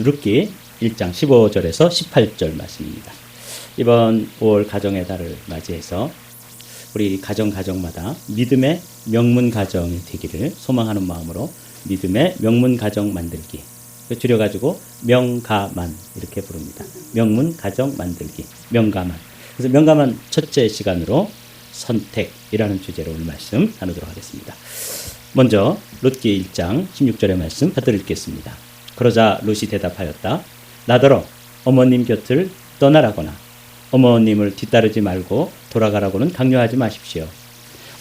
룻기 1장 15절에서 18절 말씀입니다. 이번 5월 가정의 달을 맞이해서 우리 가정마다 믿음의 명문 가정이 되기를 소망하는 마음으로 믿음의 명문 가정 만들기, 줄여가지고 명가만 이렇게 부릅니다. 명문 가정 만들기, 명가만. 그래서 명가만 첫째 시간으로 선택이라는 주제로 오늘 말씀 나누도록 하겠습니다. 먼저 룻기 1장 16절의 말씀 받들어 읽겠습니다. 그러자 룻이 대답하였다. 나더러 어머님 곁을 떠나라거나 어머님을 뒤따르지 말고 돌아가라고는 강요하지 마십시오.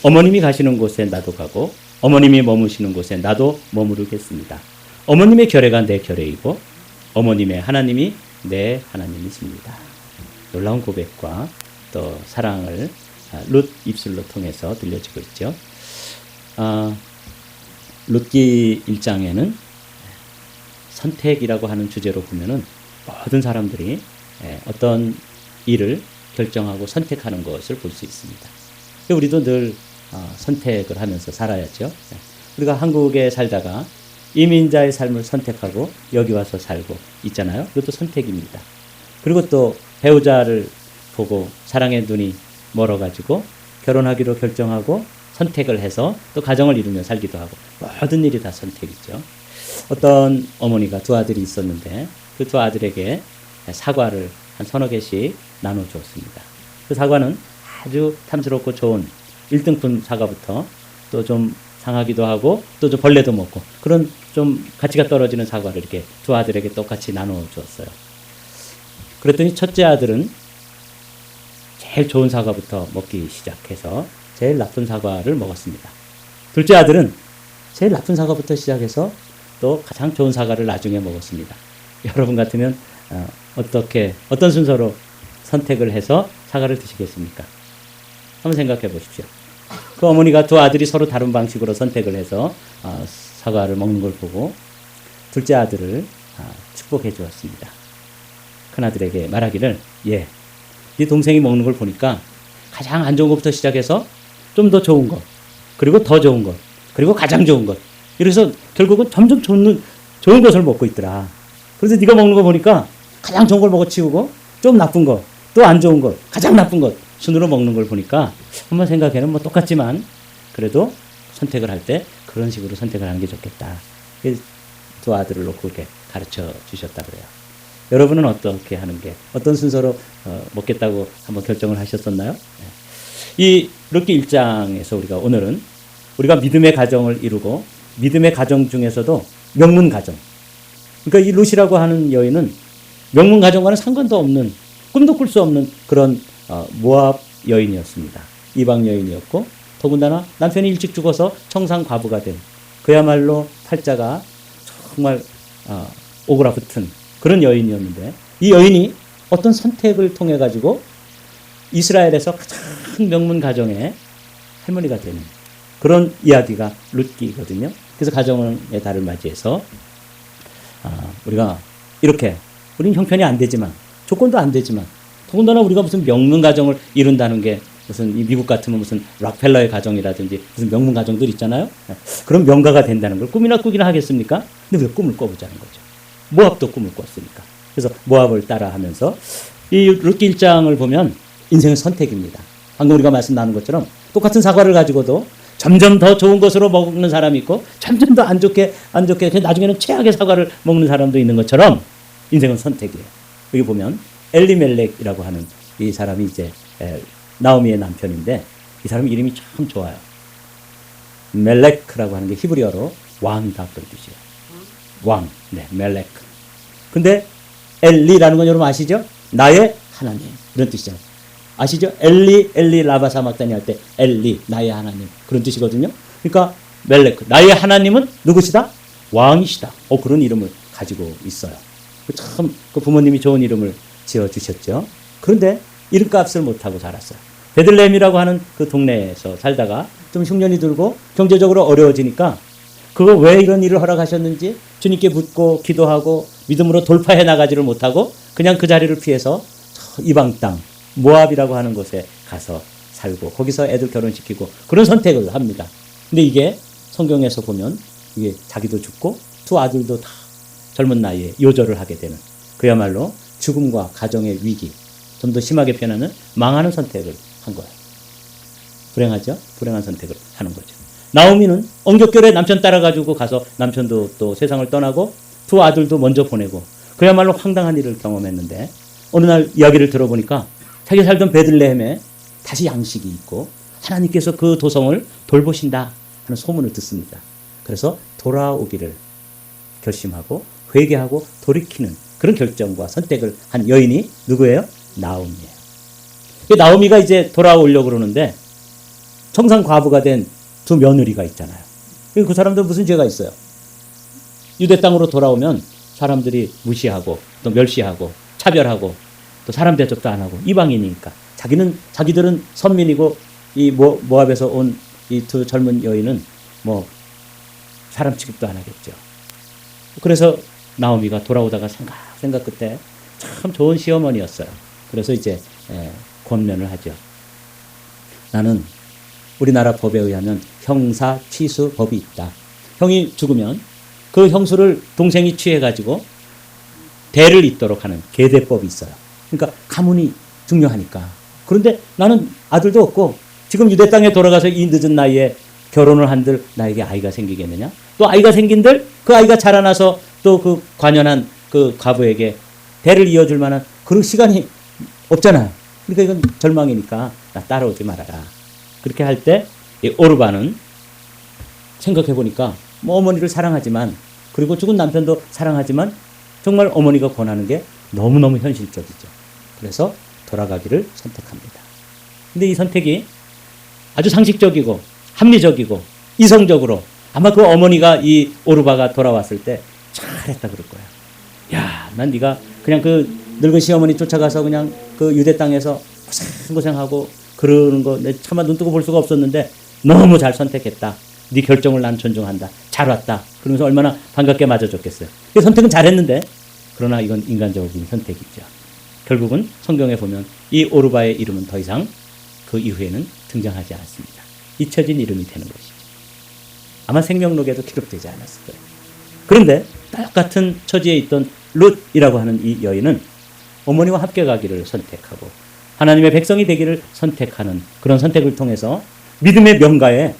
어머님이 가시는 곳에 나도 가고 어머님이 머무시는 곳에 나도 머무르겠습니다. 어머님의 결례가 내 결례이고 어머님의 하나님이 내 하나님이십니다. 놀라운 고백과 또 사랑을 룻 입술로 통해서 들려지고 있죠. 룻기 1장에는 선택이라고 하는 주제로 보면은 모든 사람들이 어떤 일을 결정하고 선택하는 것을 볼 수 있습니다. 우리도 늘 선택을 하면서 살아야죠. 우리가 한국에 살다가 이민자의 삶을 선택하고 여기 와서 살고 있잖아요. 이것도 선택입니다. 그리고 또 배우자를 보고 사랑의 눈이 멀어가지고 결혼하기로 결정하고 선택을 해서 또 가정을 이루며 살기도 하고 모든 일이 다 선택이죠. 어떤 어머니가 두 아들이 있었는데 그 두 아들에게 사과를 한 서너 개씩 나눠주었습니다. 그 사과는 아주 탐스럽고 좋은 1등품 사과부터 또 좀 상하기도 하고 또 좀 벌레도 먹고 그런 좀 가치가 떨어지는 사과를 이렇게 두 아들에게 똑같이 나눠주었어요. 그랬더니 첫째 아들은 제일 좋은 사과부터 먹기 시작해서 제일 나쁜 사과를 먹었습니다. 둘째 아들은 제일 나쁜 사과부터 시작해서 또 가장 좋은 사과를 나중에 먹었습니다. 여러분 같으면 어떤 순서로 선택을 해서 사과를 드시겠습니까? 한번 생각해 보십시오. 그 어머니가 두 아들이 서로 다른 방식으로 선택을 해서 사과를 먹는 걸 보고 둘째 아들을 축복해 주었습니다. 큰아들에게 말하기를 네 동생이 먹는 걸 보니까 가장 안 좋은 것부터 시작해서 좀 더 좋은 것, 그리고 더 좋은 것, 그리고 가장 좋은 것, 이래서 결국은 점점 좋은 것을 먹고 있더라. 그래서 네가 먹는 거 보니까 가장 좋은 걸 먹어치우고 좀 나쁜 것, 또 안 좋은 것, 가장 나쁜 것 순으로 먹는 걸 보니까 한번 생각해는 뭐 똑같지만 그래도 선택을 할 때 그런 식으로 선택을 하는 게 좋겠다. 두 아들을 놓고 이렇게 가르쳐 주셨다 그래요. 여러분은 어떻게 하는 게 어떤 순서로 먹겠다고 한번 결정을 하셨었나요? 이 룻기 1장에서 오늘은 우리가 믿음의 가정을 이루고 믿음의 가정 중에서도 명문 가정. 그러니까 이 룻이라고 하는 여인은 명문 가정과는 상관도 없는 꿈도 꿀 수 없는 그런 모압 여인이었습니다. 이방 여인이었고 더군다나 남편이 일찍 죽어서 청산 과부가 된 그야말로 팔자가 정말 오그라붙은 그런 여인이었는데 이 여인이 어떤 선택을 통해 가지고 이스라엘에서 가장 명문 가정의 할머니가 되는 그런 이야기가 룻기거든요. 그래서 가정의 달을 맞이해서 우리가 이렇게 우리는 형편이 안 되지만 조건도 안 되지만 더군다나 우리가 무슨 명문 가정을 이룬다는 게 무슨 이 미국 같으면 무슨 락펠러의 가정이라든지 무슨 명문 가정들 있잖아요. 그런 명가가 된다는 걸 꿈이나 꾸기나 하겠습니까? 근데 왜 꿈을 꿔보자는 거죠. 모압도 꿈을 꿨으니까. 그래서 모압을 따라하면서 이 룻기 1장을 보면 인생은 선택입니다. 방금 우리가 말씀 나눈 것처럼 똑같은 사과를 가지고도 점점 더 좋은 것으로 먹는 사람이 있고 점점 더 안 좋게 나중에는 최악의 사과를 먹는 사람도 있는 것처럼 인생은 선택이에요. 여기 보면 엘리멜렉이라고 하는 이 사람이 이제 나오미의 남편인데 이 사람 이름이 참 좋아요. 멜렉이라고 하는 게 히브리어로 왕이다 그런 뜻이에요. 왕, 네, 멜렉. 근데 엘리라는 건 여러분 아시죠? 나의 하나님 이런 뜻이잖아요. 아시죠? 엘리 라바 사막다니 할 때 엘리 나의 하나님 그런 뜻이거든요. 그러니까 멜렉 나의 하나님은 누구시다? 왕이시다. 그런 이름을 가지고 있어요. 참 그 부모님이 좋은 이름을 지어주셨죠. 그런데 이름값을 못하고 살았어요. 베들레헴이라고 하는 그 동네에서 살다가 좀 흉년이 들고 경제적으로 어려워지니까 그거 왜 이런 일을 허락하셨는지 주님께 묻고 기도하고 믿음으로 돌파해 나가지를 못하고 그냥 그 자리를 피해서 이방 땅 모압이라고 하는 곳에 가서 살고 거기서 애들 결혼시키고 그런 선택을 합니다. 근데 이게 성경에서 보면 이게 자기도 죽고 두 아들도 다 젊은 나이에 요절을 하게 되는 그야말로 죽음과 가정의 위기 좀 더 심하게 변하는 망하는 선택을 한 거예요. 불행하죠? 불행한 선택을 하는 거죠. 나오미는 엉겹결에 남편 따라가지고 가서 남편도 또 세상을 떠나고 두 아들도 먼저 보내고 그야말로 황당한 일을 경험했는데 어느 날 이야기를 들어보니까 자기 살던 베들레헴에 다시 양식이 있고 하나님께서 그 도성을 돌보신다 하는 소문을 듣습니다. 그래서 돌아오기를 결심하고 회개하고 돌이키는 그런 결정과 선택을 한 여인이 누구예요? 나오미예요. 나오미가 이제 돌아오려고 그러는데 청산 과부가 된 두 며느리가 있잖아요. 그 사람들 무슨 죄가 있어요? 유대 땅으로 돌아오면 사람들이 무시하고 또 멸시하고 차별하고 또 사람 대접도 안 하고 이방인이니까 자기들은 선민이고 이 모압에서 온 이 두 젊은 여인은 뭐 사람 취급도 안 하겠죠. 그래서 나오미가 돌아오다가 생각 끝에 참 좋은 시어머니였어요. 그래서 이제 권면을 하죠. 나는 우리나라 법에 의하면 형사 취수 법이 있다. 형이 죽으면 그 형수를 동생이 취해가지고 대를 잇도록 하는 계대법이 있어요. 그러니까 가문이 중요하니까. 그런데 나는 아들도 없고 지금 유대 땅에 돌아가서 이 늦은 나이에 결혼을 한들 나에게 아이가 생기겠느냐? 또 아이가 생긴들 그 아이가 자라나서 또 그 관연한 그 과부에게 대를 이어줄 만한 그런 시간이 없잖아요. 그러니까 이건 절망이니까 나 따라오지 말아라. 그렇게 할 때 오르바는 생각해 보니까 뭐 어머니를 사랑하지만 그리고 죽은 남편도 사랑하지만 정말 어머니가 권하는 게 너무너무 현실적이죠. 그래서 돌아가기를 선택합니다. 근데 이 선택이 아주 상식적이고 합리적이고 이성적으로 아마 그 어머니가 이 오르바가 돌아왔을 때 잘했다 그럴 거야. 야, 난 네가 그냥 그 늙은 시어머니 쫓아가서 그냥 그 유대 땅에서 고생하고 그러는 거 내 차마 눈 뜨고 볼 수가 없었는데 너무 잘 선택했다. 네 결정을 난 존중한다. 잘 왔다. 그러면서 얼마나 반갑게 맞아줬겠어요. 그 선택은 잘했는데 그러나 이건 인간적인 선택이죠. 결국은 성경에 보면 이 오르바의 이름은 더 이상 그 이후에는 등장하지 않았습니다. 잊혀진 이름이 되는 것이죠. 아마 생명록에도 기록되지 않았을 거예요. 그런데 똑같은 처지에 있던 룻이라고 하는 이 여인은 어머니와 함께 가기를 선택하고 하나님의 백성이 되기를 선택하는 그런 선택을 통해서 믿음의 명가의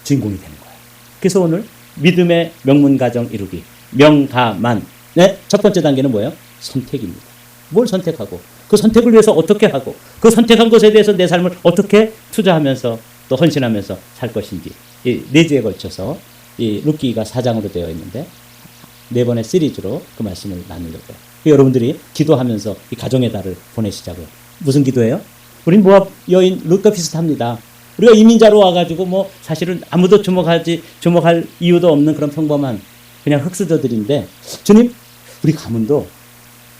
주인공이 되는 거예요. 그래서 오늘 믿음의 명문가정 이루기, 명가만의 첫 번째 단계는 뭐예요? 선택입니다. 뭘 선택하고 그 선택을 위해서 어떻게 하고 그 선택한 것에 대해서 내 삶을 어떻게 투자하면서 또 헌신하면서 살 것인지 이 네 주에 걸쳐서 이 룻기가 4장으로 되어 있는데 네 번의 시리즈로 그 말씀을 나누려고요. 여러분들이 기도하면서 이 가정의 달을 보내시자고요. 무슨 기도예요? 우린 모압 여인 룻과 비슷합니다. 우리가 이민자로 와가지고 뭐 사실은 아무도 주목할 이유도 없는 그런 평범한 그냥 흙수저들인데 주님, 우리 가문도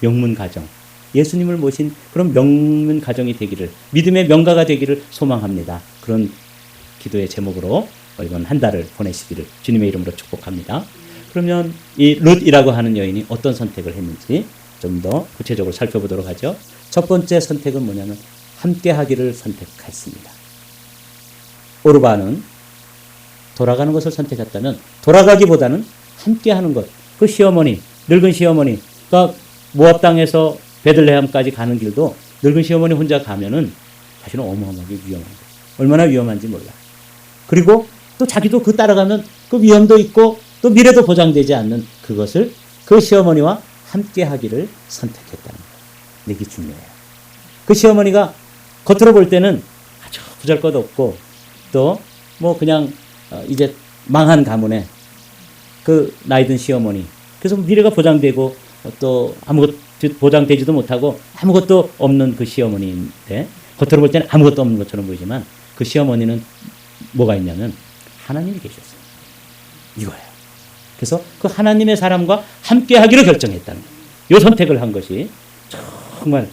명문 가정, 예수님을 모신 그런 명문 가정이 되기를, 믿음의 명가가 되기를 소망합니다. 그런 기도의 제목으로 이번 한 달을 보내시기를 주님의 이름으로 축복합니다. 그러면 이 룻이라고 하는 여인이 어떤 선택을 했는지 좀 더 구체적으로 살펴보도록 하죠. 첫 번째 선택은 뭐냐면 함께 하기를 선택했습니다. 오르바는 돌아가는 것을 선택했다면 돌아가기보다는 함께 하는 것, 그 시어머니, 늙은 시어머니가 모압 땅에서 베들레헴까지 가는 길도 늙은 시어머니 혼자 가면은 사실은 어마어마하게 위험한 거예요. 얼마나 위험한지 몰라. 그리고 또 자기도 그 따라가면 그 위험도 있고 또 미래도 보장되지 않는 그것을 그 시어머니와 함께 하기를 선택했다는 거예요. 이게 중요해요. 그 시어머니가 겉으로 볼 때는 아주 부잘것없고 또 뭐 그냥 이제 망한 가문에 그 나이든 시어머니, 그래서 미래가 보장되고 또 아무것도 보장되지도 못하고 아무것도 없는 그 시어머니인데 겉으로 볼 때는 아무것도 없는 것처럼 보이지만 그 시어머니는 뭐가 있냐면 하나님이 계셨어요. 이거예요. 그래서 그 하나님의 사람과 함께 하기로 결정했다는 거예요. 이 선택을 한 것이 정말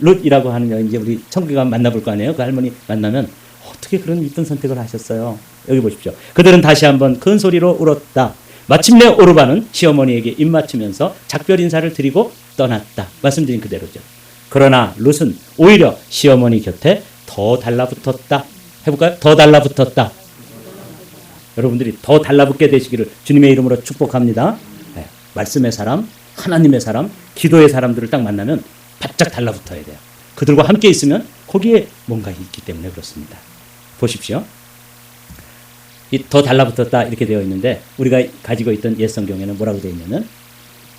룻이라고 하는 여인, 이제 우리 천국에 가면 만나볼 거 아니에요. 그 할머니 만나면 어떻게 그런 이쁜 선택을 하셨어요. 여기 보십시오. 그들은 다시 한번 큰 소리로 울었다. 마침내 오르바는 시어머니에게 입맞추면서 작별 인사를 드리고 떠났다. 말씀드린 그대로죠. 그러나 룻은 오히려 시어머니 곁에 더 달라붙었다. 해볼까요? 더 달라붙었다. 여러분들이 더 달라붙게 되시기를 주님의 이름으로 축복합니다. 네. 말씀의 사람, 하나님의 사람, 기도의 사람들을 딱 만나면 바짝 달라붙어야 돼요. 그들과 함께 있으면 거기에 뭔가 있기 때문에 그렇습니다. 보십시오. 더 달라붙었다 이렇게 되어 있는데 우리가 가지고 있던 옛 성경에는 뭐라고 되어 있냐면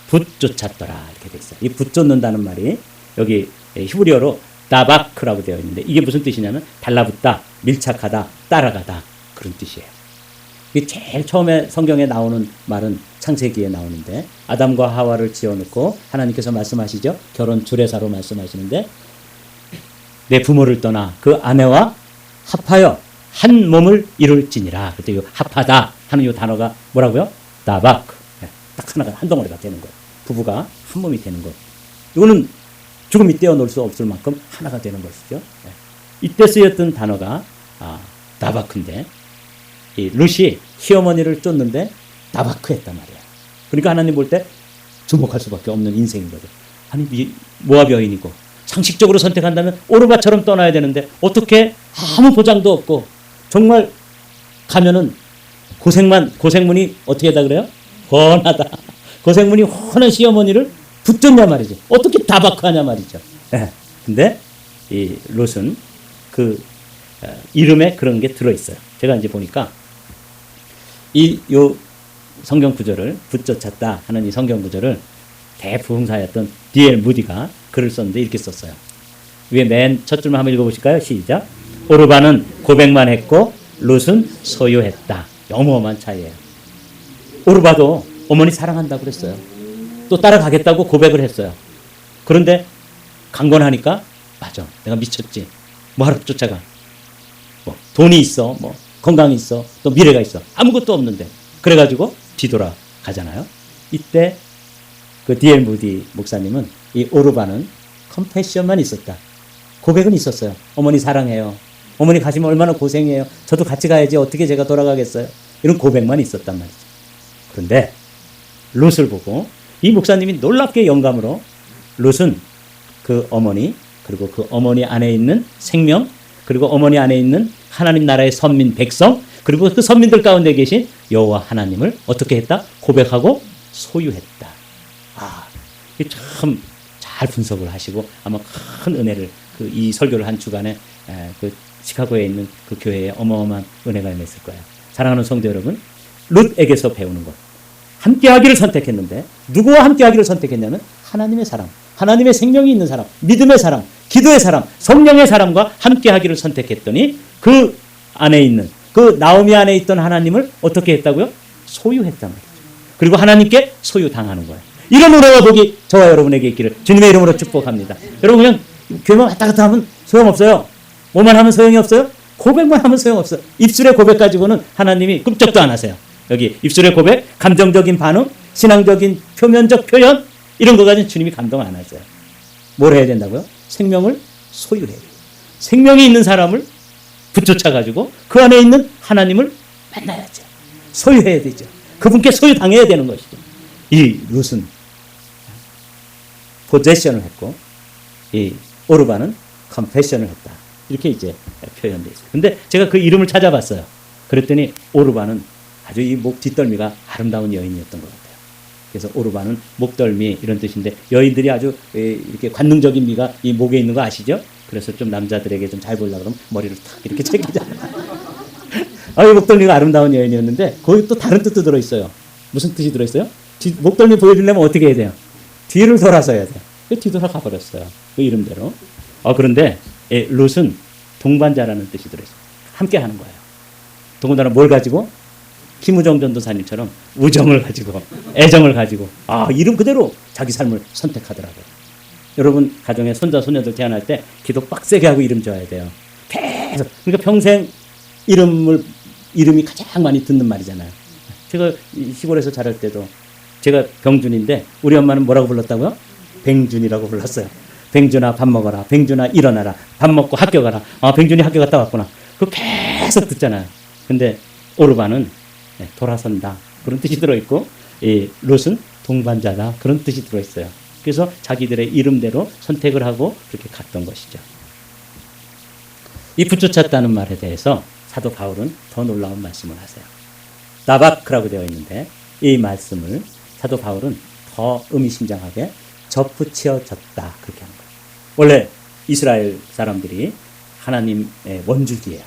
붙쫓았더라 이렇게 되어 있어요. 이 붙쫓는다는 말이 여기 히브리어로 다바크라고 되어 있는데 이게 무슨 뜻이냐면 달라붙다, 밀착하다, 따라가다 그런 뜻이에요. 이 제일 처음에 성경에 나오는 말은 창세기에 나오는데 아담과 하와를 지어놓고 하나님께서 말씀하시죠. 결혼 주례사로 말씀하시는데 내 부모를 떠나 그 아내와 합하여 한 몸을 이룰지니라. 그때 이 합하다 하는 이 단어가 뭐라고요? 다바크. 딱 하나가 한 덩어리가 되는 거예요. 부부가 한 몸이 되는 것. 이거는 죽음이 떼어놓을 수 없을 만큼 하나가 되는 것이죠. 이때 쓰였던 단어가 다바크인데 이 룻이 시어머니를 쫓는데 다바크 했단 말이에요. 그러니까 하나님 볼 때 주목할 수밖에 없는 인생인 거죠. 아니 모압 여인이고 상식적으로 선택한다면 오르바처럼 떠나야 되는데 어떻게 아무 보장도 없고 정말 가면은 고생문이 어떻게 하다 그래요? 훤하다. 고생문이 훤한 시어머니를 붙잡냐 말이죠. 어떻게 다바크하냐 말이죠. 근데 이 롯은 그 이름에 그런 게 들어있어요. 제가 이제 보니까 요 성경 구절을 붙쫓았다 하는 이 성경 구절을 대부흥사였던 D.L. 무디가 글을 썼는데 이렇게 썼어요. 위에 맨 첫 줄만 한번 읽어보실까요? 시작. 오르바는 고백만 했고 롯은 소유했다. 어마어마한 차이예요. 오르바도 어머니 사랑한다고 그랬어요. 또 따라가겠다고 고백을 했어요. 그런데 강권하니까 맞아, 내가 미쳤지. 뭐하러 쫓아가. 뭐 돈이 있어, 뭐 건강이 있어, 또 미래가 있어. 아무것도 없는데. 그래가지고 뒤돌아가잖아요. 이때 그 D.L. 무디 목사님은 이 오르바는 컴패션만 있었다. 고백은 있었어요. 어머니 사랑해요. 어머니 가시면 얼마나 고생해요. 저도 같이 가야지. 어떻게 제가 돌아가겠어요. 이런 고백만 있었단 말이죠. 그런데 롯을 보고 이 목사님이 놀랍게 영감으로 롯은 그 어머니 그리고 그 어머니 안에 있는 생명 그리고 어머니 안에 있는 하나님 나라의 선민 백성 그리고 그 선민들 가운데 계신 여호와 하나님을 어떻게 했다? 고백하고 소유했다. 이게 참 잘 분석을 하시고 아마 큰 은혜를 이 설교를 한 주간에 그 시카고에 있는 그 교회에 어마어마한 은혜가 임했을 거예요. 사랑하는 성도 여러분, 룻에게서 배우는 것. 함께하기를 선택했는데 누구와 함께하기를 선택했냐면 하나님의 사람, 하나님의 생명이 있는 사람, 믿음의 사람, 기도의 사람, 성령의 사람과 함께하기를 선택했더니 그 안에 있는 그 나오미 안에 있던 하나님을 어떻게 했다고요? 소유했단 말이죠. 그리고 하나님께 소유당하는 거예요. 이런 은혜와 복이 저와 여러분에게 있기를 주님의 이름으로 축복합니다. 여러분 그냥 교회만 왔다 갔다 하면 소용없어요. 뭐만 하면 소용이 없어요? 고백만 하면 소용없어요. 입술의 고백 가지고는 하나님이 꿈쩍도 안 하세요. 여기 입술의 고백, 감정적인 반응, 신앙적인 표면적 표현 이런 거 가지고 주님이 감동 안 하세요. 뭘 해야 된다고요? 생명을 소유해야 돼요. 생명이 있는 사람을 붙여쳐가지고 그 안에 있는 하나님을 만나야죠. 소유해야 되죠. 그분께 소유당해야 되는 것이죠. 이 룻은 포제션을 했고 이 오르바는 컴패션을 했다. 이렇게 이제 표현되어 있어요. 근데 제가 그 이름을 찾아봤어요. 그랬더니 오르바는 아주 이 목 뒷덜미가 아름다운 여인이었던 것 같아요. 그래서 오르바는 목덜미 이런 뜻인데 여인들이 아주 이렇게 관능적인 미가 이 목에 있는 거 아시죠? 그래서 좀 남자들에게 좀 잘 보려고 그러면 머리를 탁 이렇게 챙기잖아요. 이 목덜미가 아름다운 여인이었는데 거기 또 다른 뜻도 들어있어요. 무슨 뜻이 들어있어요? 목덜미 보여주려면 어떻게 해야 돼요? 뒤를 돌아서 해야 돼요. 뒤돌아 가버렸어요. 그 이름대로. 그런데 룻은 동반자라는 뜻이 들어있어요. 함께 하는 거예요. 더군다나 뭘 가지고? 김우정 전도사님처럼 우정을 가지고 애정을 가지고 이름 그대로 자기 삶을 선택하더라고요. 여러분 가정에 손자 손녀들 태어날 때 기도 빡세게 하고 이름 지어야 돼요. 계속. 그러니까 평생 이름이 가장 많이 듣는 말이잖아요. 제가 시골에서 자랄 때도 제가 병준인데 우리 엄마는 뭐라고 불렀다고요? 뱅준이라고 불렀어요. 뱅준아 밥 먹어라. 뱅준아 일어나라. 밥 먹고 학교 가라. 뱅준이 학교 갔다 왔구나. 그거 계속 듣잖아요. 근데 오르바는 돌아선다. 그런 뜻이 들어있고 이 롯은 동반자다. 그런 뜻이 들어있어요. 그래서 자기들의 이름대로 선택을 하고 그렇게 갔던 것이죠. 이 붙여찼다는 말에 대해서 사도 바울은 더 놀라운 말씀을 하세요. 다바크라고 되어 있는데 이 말씀을 사도 바울은 더 의미심장하게 접붙여졌다 그렇게 하는 거예요. 원래 이스라엘 사람들이 하나님의 원줄기예요.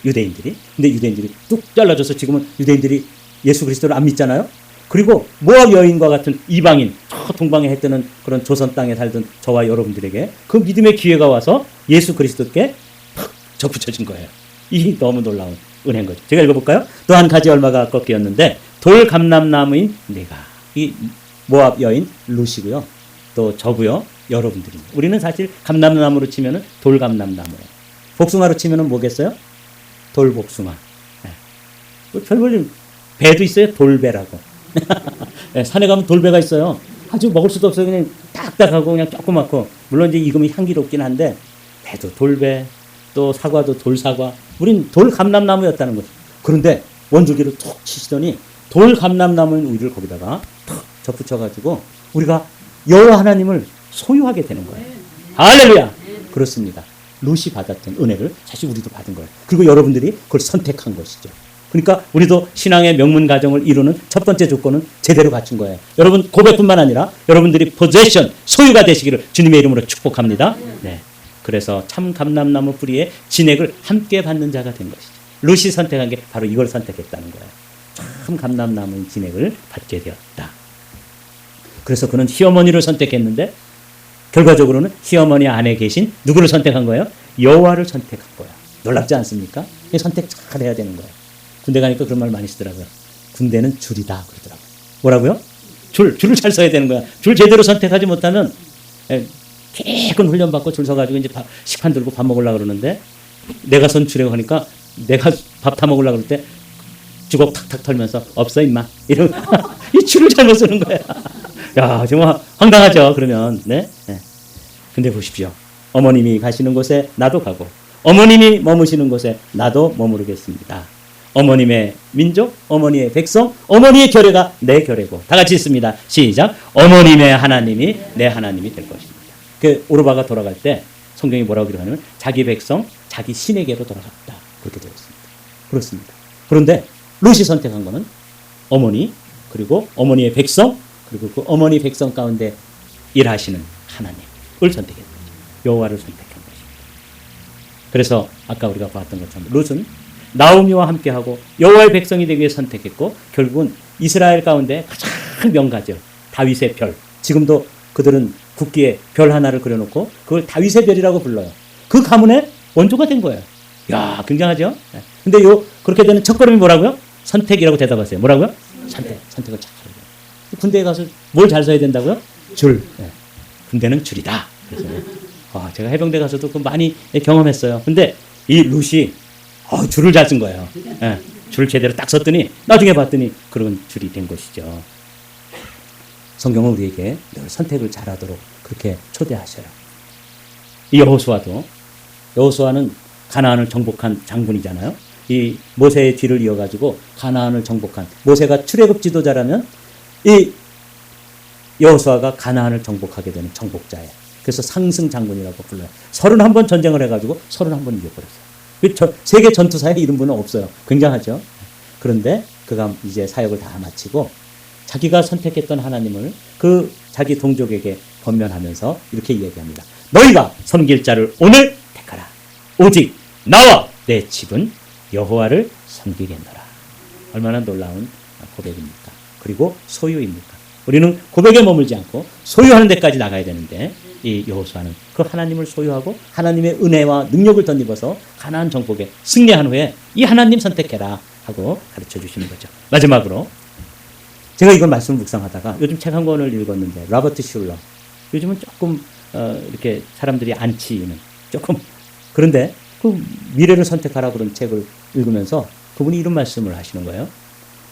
유대인들이. 근데 유대인들이 뚝 잘라져서 지금은 유대인들이 예수 그리스도를 안 믿잖아요. 그리고 모압 여인과 같은 이방인, 저 동방에 해 뜨는 그런 조선 땅에 살던 저와 여러분들에게 그 믿음의 기회가 와서 예수 그리스도께 팍 접붙여진 거예요. 이 너무 놀라운 은혜인 거죠. 제가 읽어볼까요? 또 한 가지 얼마가 꺾이었는데 돌 감람나무인 내가. 이 모압 여인 룻이고요. 또 저고요. 여러분들입니다. 우리는 사실 감람나무로 치면은 돌 감람나무예요. 복숭아로 치면은 뭐겠어요? 돌복숭아. 네. 별볼일 배도 있어요. 돌배라고. 네, 산에 가면 돌배가 있어요. 아주 먹을 수도 없어요. 그냥 딱딱하고 그냥 조그맣고. 물론 이제 익으면 향기롭긴 한데 배도 돌배, 또 사과도 돌사과. 우린 돌 감람나무였다는 거죠. 그런데 원줄기를 툭 치시더니 돌 감람나무인 우리를 거기다가 툭 접붙여가지고 우리가 여호와 하나님을 소유하게 되는 거예요. 할렐루야. 그렇습니다. 룻이 받았던 은혜를 사실 우리도 받은 거예요. 그리고 여러분들이 그걸 선택한 것이죠. 그러니까 우리도 신앙의 명문 가정을 이루는 첫 번째 조건은 제대로 갖춘 거예요. 여러분 고백뿐만 아니라 여러분들이 포제션, 소유가 되시기를 주님의 이름으로 축복합니다. 네. 그래서 참 감람나무 뿌리에 진액을 함께 받는 자가 된 것이죠. 룻이 선택한 게 바로 이걸 선택했다는 거예요. 참 감람나무인 진액을 받게 되었다. 그래서 그는 시어머니를 선택했는데 결과적으로는 시어머니 안에 계신 누구를 선택한 거예요? 여호와를 선택한 거예요. 놀랍지 않습니까? 선택 잘 해야 되는 거예요. 군대 가니까 그런 말 많이 쓰더라고요. 군대는 줄이다 그러더라고요. 뭐라고요? 줄을 잘 서야 되는 거야. 줄 제대로 선택하지 못하면 개건 훈련받고 줄 서가지고 이제 식판 들고 밥 먹으려고 그러는데 내가 선출하고 하니까 내가 밥 타 먹으려고 그럴 때 주걱 탁탁 털면서 없어 임마 이런 이 줄을 잘못 쓰는 거야. 야 정말 황당하죠. 그러면 네. 근데 보십시오. 어머님이 가시는 곳에 나도 가고 어머님이 머무시는 곳에 나도 머무르겠습니다. 어머님의 민족, 어머니의 백성, 어머니의 결례가 내 결례고 다 같이 있습니다. 시작. 어머님의 하나님이 내 하나님이 될 것입니다. 그 오르바가 돌아갈 때 성경이 뭐라고 기록하냐면 자기 백성, 자기 신에게로 돌아갔다. 그렇게 되어 있습니다. 그렇습니다. 그런데 룻이 선택한 것은 어머니, 그리고 어머니의 백성, 그리고 그 어머니 백성 가운데 일하시는 하나님을 선택했던 거죠. 여호와를 선택한 것입니다. 그래서 아까 우리가 봤던 것처럼 룻은 나오미와 함께하고 여호와의 백성이 되기 위해 선택했고 결국은 이스라엘 가운데 가장 명가죠. 다윗의 별. 지금도 그들은 국기에 별 하나를 그려놓고 그걸 다윗의 별이라고 불러요. 그 가문의 원조가 된 거예요. 야, 굉장하죠? 근데 그렇게 되는 첫걸음이 뭐라고요? 선택이라고 대답하세요. 뭐라고요? 선택을 잘 해야 돼요. 군대에 가서 뭘 잘 써야 된다고요? 줄. 군대는 줄이다. 그래서 제가 해병대 가서도 그 많이 경험했어요. 근데 이 룻이 줄을 잘 쓴 거예요. 줄을 제대로 딱 썼더니 나중에 봤더니 그런 줄이 된 것이죠. 성경은 우리에게 늘 선택을 잘하도록 그렇게 초대하셔요. 이 여호수아는 가나안을 정복한 장군이잖아요. 이 모세의 뒤를 이어가지고 가나안을 정복한 모세가 출애굽 지도자라면 이 여호수아가 가나안을 정복하게 되는 정복자예요. 그래서 상승 장군이라고 불러요. 31번 전쟁을 해가지고 31번 이겨버렸어요. 세계 전투사에 이런 분은 없어요. 굉장하죠. 그런데 그가 이제 사역을 다 마치고 자기가 선택했던 하나님을 그 자기 동족에게 권면하면서 이렇게 이야기합니다. 너희가 섬길 자를 오늘 택하라. 오직 나와 내 집은 여호와를 섬기겠노라. 얼마나 놀라운 고백입니까? 그리고 소유입니까? 우리는 고백에 머물지 않고 소유하는 데까지 나가야 되는데 이 여호수아는 그 하나님을 소유하고 하나님의 은혜와 능력을 덧입어서 가나안 정복에 승리한 후에 이 하나님 선택해라 하고 가르쳐 주시는 거죠. 마지막으로 제가 이걸 말씀 묵상하다가 요즘 책 한 권을 읽었는데 로버트 슐러 요즘은 조금 이렇게 사람들이 안 치는 조금 그런데 그 미래를 선택하라 그런 책을 읽으면서 그분이 이런 말씀을 하시는 거예요.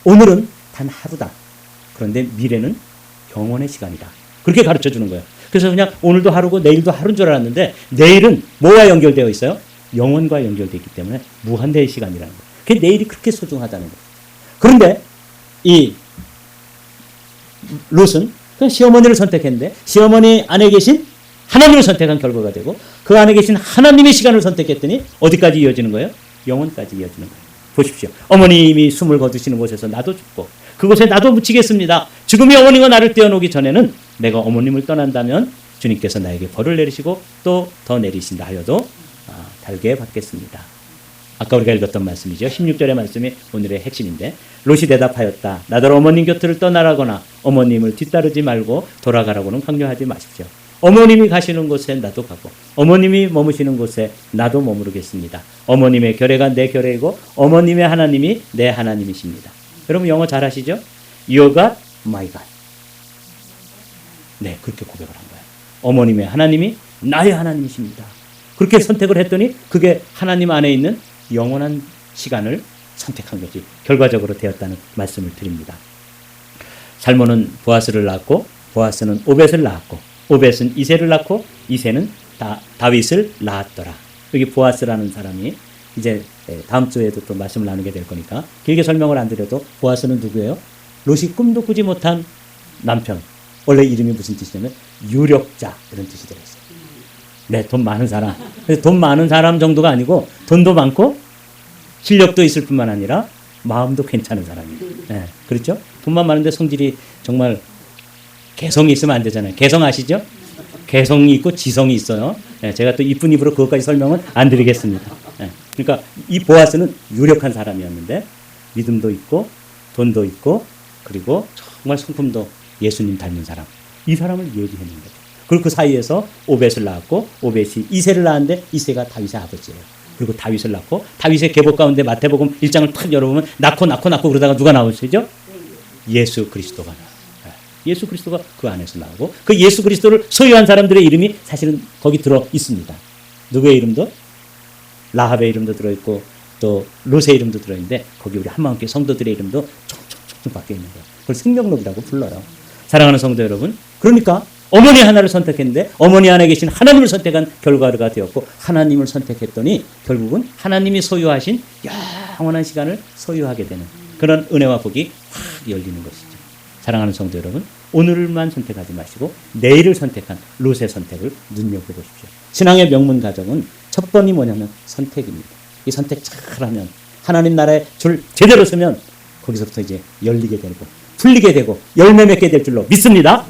오늘은 단 하루다. 그런데 미래는 영원의 시간이다. 그렇게 가르쳐 주는 거예요. 그래서 그냥 오늘도 하루고 내일도 하루인 줄 알았는데 내일은 뭐와 연결되어 있어요? 영원과 연결되어 있기 때문에 무한대의 시간이라는 거예요. 그 내일이 그렇게 소중하다는 거예요. 그런데 이 룻은 그 시어머니를 선택했는데 시어머니 안에 계신 하나님을 선택한 결과가 되고 그 안에 계신 하나님의 시간을 선택했더니 어디까지 이어지는 거예요? 영원까지 이어지는 거예요. 보십시오. 어머님이 숨을 거두시는 곳에서 나도 죽고 그곳에 나도 묻히겠습니다. 죽음이 어머니가 나를 떼어놓기 전에는 내가 어머님을 떠난다면 주님께서 나에게 벌을 내리시고 또 더 내리신다 하여도 달게 받겠습니다. 아까 우리가 읽었던 말씀이죠. 16절의 말씀이 오늘의 핵심인데 롯이 대답하였다. 나더러 어머님 곁을 떠나라거나 어머님을 뒤따르지 말고 돌아가라고는 강요하지 마십시오. 어머님이 가시는 곳에 나도 가고 어머님이 머무시는 곳에 나도 머무르겠습니다. 어머님의 결례가 내 결례이고 어머님의 하나님이 내 하나님이십니다. 여러분 영어 잘하시죠? Your God, my God. 네, 그렇게 고백을 한 거예요. 어머님의 하나님이 나의 하나님이십니다. 그렇게 선택을 했더니 그게 하나님 안에 있는 영원한 시간을 선택한 것이 결과적으로 되었다는 말씀을 드립니다. 살몬은 보아스를 낳았고 보아스는 오벳을 낳았고 오벳은 이새를 낳고 이새는 다윗을 낳았더라. 여기 보아스라는 사람이 이제 다음 주에도 또 말씀을 나누게 될 거니까 길게 설명을 안 드려도 보아스는 누구예요? 롯이 꿈도 꾸지 못한 남편. 원래 이름이 무슨 뜻이냐면 유력자 이런 뜻이 들어있어요. 네, 돈 많은 사람. 돈 많은 사람 정도가 아니고 돈도 많고 실력도 있을 뿐만 아니라 마음도 괜찮은 사람이에요. 네, 그렇죠? 돈만 많은데 성질이 정말 개성이 있으면 안 되잖아요. 개성 아시죠? 개성이 있고 지성이 있어요. 네, 제가 또 이쁜 입으로 그것까지 설명은 안 드리겠습니다. 네, 그러니까 이 보아스는 유력한 사람이었는데 믿음도 있고 돈도 있고 그리고 정말 성품도 예수님 닮은 사람. 이 사람을 얘기하는 거죠. 그리고 그 사이에서 오벳을 낳았고 오벳이 이새를 낳았는데 이새가 다윗의 아버지예요. 그리고 다윗을 낳고 다윗의 계보 가운데 마태복음 1장을 탁 열어보면 낳고 그러다가 누가 나오시죠? 예수 그리스도가 나와요. 예수 그리스도가 그 안에서 나오고 그 예수 그리스도를 소유한 사람들의 이름이 사실은 거기 들어 있습니다. 누구의 이름도? 라합의 이름도 들어있고 또 롯의 이름도 들어있는데 거기 우리 한마음교회 성도들의 이름도 촉촉촉 바뀌어 있는 거예요. 그걸 생명록이라고 불러요. 사랑하는 성도 여러분, 그러니까 어머니 하나를 선택했는데 어머니 안에 계신 하나님을 선택한 결과가 되었고 하나님을 선택했더니 결국은 하나님이 소유하신 영원한 시간을 소유하게 되는 그런 은혜와 복이 확 열리는 것이죠. 사랑하는 성도 여러분, 오늘만 선택하지 마시고 내일을 선택한 롯의 선택을 눈여겨보십시오. 신앙의 명문 가정은 첫 번이 뭐냐면 선택입니다. 이 선택 잘하면 하나님 나라에 줄 제대로 서면 거기서부터 이제 열리게 되고 풀리게 되고 열매 맺게 될 줄로 믿습니다.